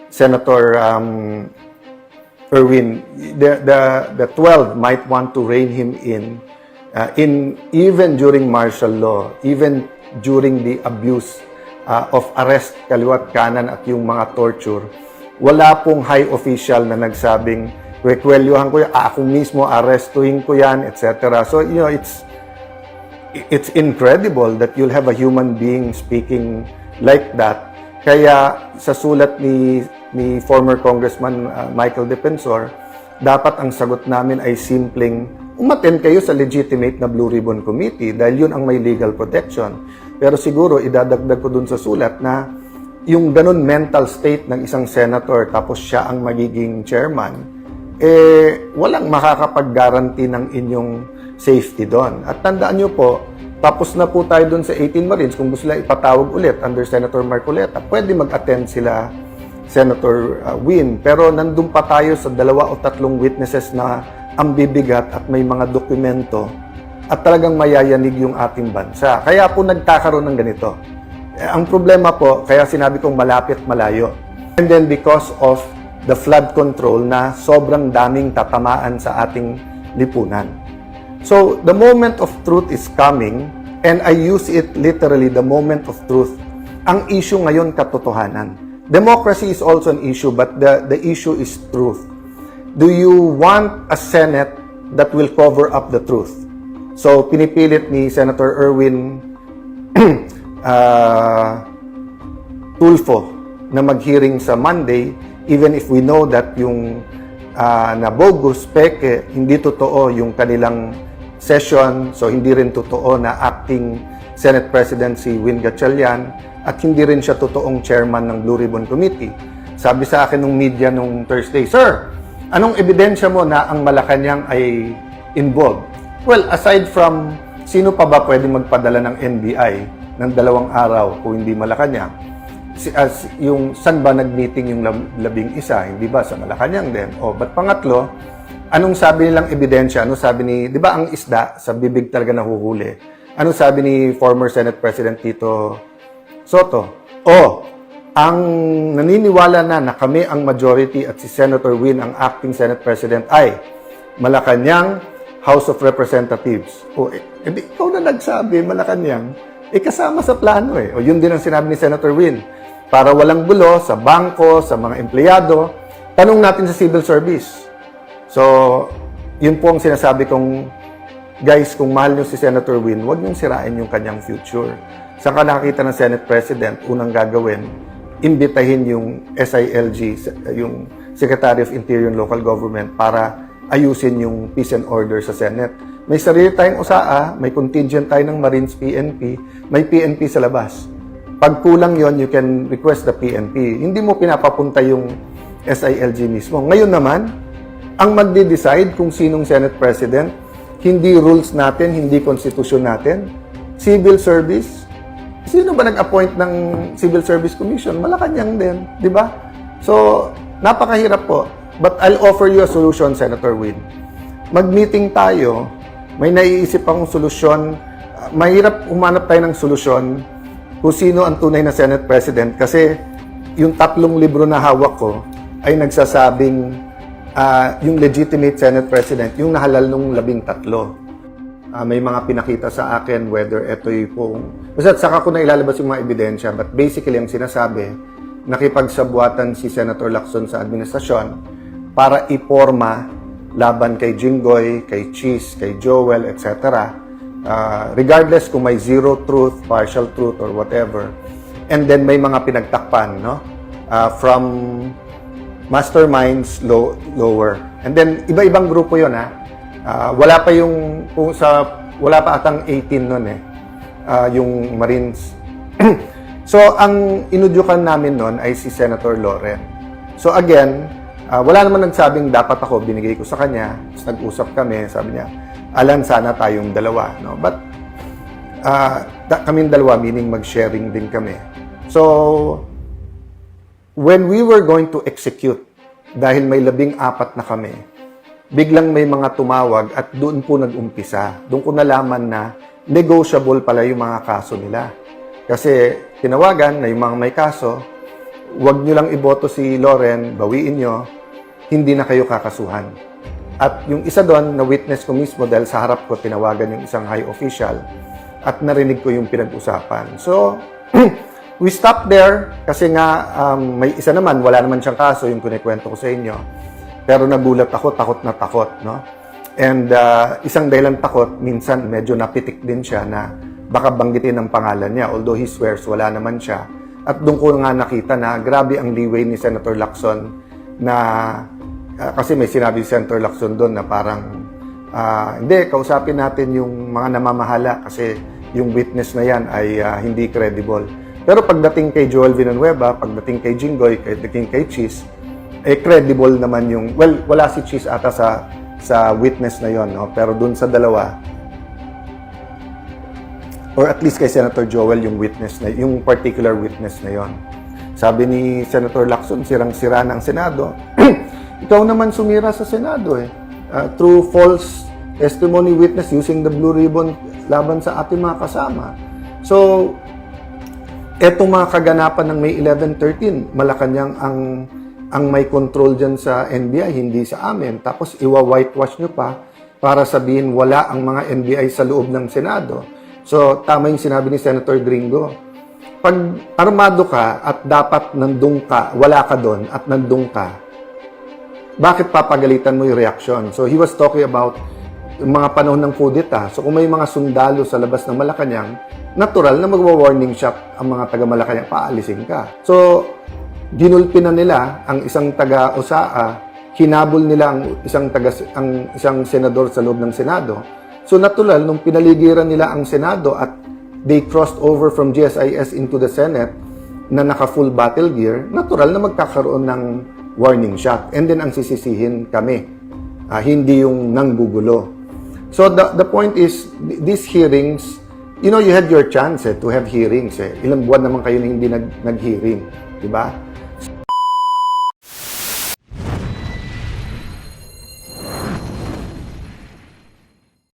Senator Erwin, the 12 might want to rein him in even during martial law, even during the abuse of arrest, kaliwat kanan at yung mga torture. Wala pong high official na nagsabing, kwekwelyuhan ko yan, ako mismo arrestuhin ko yan, etc. So, you know, it's incredible that you'll have a human being speaking like that. Kaya sa sulat ni former Congressman Michael Defensor, dapat ang sagot namin ay simpleng umattend kayo sa legitimate na Blue Ribbon Committee dahil yun ang may legal protection. Pero siguro idadagdag ko dun sa sulat na yung ganun mental state ng isang senator tapos siya ang magiging chairman, walang makakapag-guarantee ng inyong safety doon. At tandaan nyo po, tapos na po tayo doon sa 18 Marines. Kung gusto nila ipatawag ulit under Senator Marcoleta, pwede mag-attend sila Senator Win. Pero nandun pa tayo sa 2 o 3 witnesses na ang bibigat at may mga dokumento at talagang mayayanig yung ating bansa. Kaya po nagkakaroon ng ganito. Ang problema po, kaya sinabi kong malapit malayo. And then because of the flood control na sobrang daming tatamaan sa ating lipunan. So, the moment of truth is coming, and I use it literally, the moment of truth. Ang issue ngayon, katotohanan. Democracy is also an issue, but the issue is truth. Do you want a Senate that will cover up the truth? So, pinipilit ni Senator Erwin Tulfo na mag-hearing sa Monday, even if we know that yung na bogus, peke, hindi totoo yung kanilang session, so hindi rin totoo na acting Senate President si Win Gatchalian at hindi rin siya totoong chairman ng Blue Ribbon Committee. Sabi sa akin ng media nung Thursday, Sir, anong ebidensya mo na ang Malacanang ay involved? Well, aside from sino pa ba pwede magpadala ng NBI ng 2 araw kung hindi Malacanang? Yung saan ba nag-meeting yung 11, hindi ba sa Malacanang din? O, ba't pangatlo, anong sabi nilang ebidensya? Ano sabi ni, di ba ang isda sa bibig talaga nahuhuli? Ano sabi ni former Senate President Tito Soto? O, ang naniniwala na kami ang majority at si Senator Win ang acting Senate President ay Malacanang, House of Representatives. O, ikaw na nagsabi, Malacanang, kasama sa plano eh. O, yun din ang sinabi ni Senator Win. Para walang bulo sa bangko, sa mga empleyado, tanong natin sa civil service. So, yun po ang sinasabi kong, guys, kung mahal nyo si Senator Win, huwag nyo sirain yung kanyang future. Saan ka nakakita ng Senate President, unang gagawin, imbitahin yung SILG, yung Secretary of Interior and Local Government, para ayusin yung peace and order sa Senate. May sarili tayong USAA, may contingent tayo ng Marines PNP, may PNP sa labas. Pag kulang yon, you can request the PNP. Hindi mo pinapapunta yung SILG mismo. Ngayon naman, ang magde-decide kung sinong Senate President, hindi rules natin, hindi konstitusyon natin, civil service. Sino ba nag-appoint ng Civil Service Commission? Malacanang din, di ba? So, napakahirap po. But I'll offer you a solution, Senator Win. Mag-meeting tayo, may naiisip akong solusyon. Mahirap umanap tayo ng solusyon kung sino ang tunay na Senate President kasi yung 3 libro na hawak ko ay nagsasabing yung legitimate Senate President, yung nahalal nung 13. May mga pinakita sa akin whether ito'y pong... Basta saka ko na ilalabas yung mga ebidensya, but basically ang sinasabi, nakipagsabuatan si Senator Lacson sa administrasyon para iporma laban kay Jinggoy, kay Cheese, kay Joel, etc. Regardless kung may zero truth, partial truth, or whatever. And then may mga pinagtakpan, no? From masterminds lower. And then iba-ibang grupo 'yon, ha. Wala pa yung wala pa atang 18 noon yung Marines. So ang inudyukan namin noon ay si Senator Loren. So again, wala naman nagsabing dapat ako, binigay ko sa kanya. Nag-usap kami, sabi niya, Alan, sana tayong 2, no? But kaming 2, meaning mag-sharing din kami. So when we were going to execute, dahil may 14 na kami, biglang may mga tumawag at doon po nag-umpisa. Doon ko nalaman na negotiable pala yung mga kaso nila. Kasi tinawagan na yung mga may kaso, wag nyo lang iboto si Loren, bawiin nyo, hindi na kayo kakasuhan. At yung isa doon, na witness ko mismo dahil sa harap ko, tinawagan yung isang high official at narinig ko yung pinag-usapan. So, we stopped there kasi nga may isa naman, wala naman siyang kaso, yung kunikwento ko sa inyo. Pero nagulat ako, takot na takot, no? And isang dahilan takot, minsan medyo napitik din siya na baka banggitin ang pangalan niya. Although he swears wala naman siya. At doon ko nga nakita na grabe ang leeway ni Senator Lacson na kasi may sinabi si Senator Lacson doon na parang hindi, kausapin natin yung mga namamahala kasi yung witness na yan ay hindi credible. Pero pagdating kay Joel Villanueva, pagdating kay Jinggoy, pagdating kay Cheese, credible naman yung, well, wala si Cheese ata sa witness na yon, no? Pero dun sa dalawa, or at least kay Senator Joel, yung witness na, yung particular witness na yon. Sabi ni Senator Lacson, sirang-sira ng Senado. Ikaw naman sumira sa Senado eh. Through false testimony witness using the blue ribbon laban sa ating mga kasama. So, etong mga kaganapan ng May 11-13, Malacanang ang may control dyan sa NBI, hindi sa amin. Tapos iwa-whitewash nyo pa para sabihin wala ang mga NBI sa loob ng Senado. So, tama yung sinabi ni Senator Gringo. Pag armado ka at dapat nandun ka, wala ka doon at nandun ka, bakit papagalitan mo yung reaksyon? So, he was talking about yung mga panahon ng kudeta. So, kung may mga sundalo sa labas ng Malacanang, natural na magwa-warning shot ang mga taga-Malacanang, paalisin ka. So, ginulpi na nila ang isang taga-OSAA, hinabol nila ang isang senador sa loob ng Senado. So natural, nung pinaligiran nila ang Senado at they crossed over from GSIS into the Senate na naka-full battle gear, natural na magkakaroon ng warning shot. And then ang sisisihin kami, hindi yung nanggugulo. So the point is, these hearings, you know, you had your chance to have hearings. Ilang buwan naman kayo na hindi nag-hearing, di ba?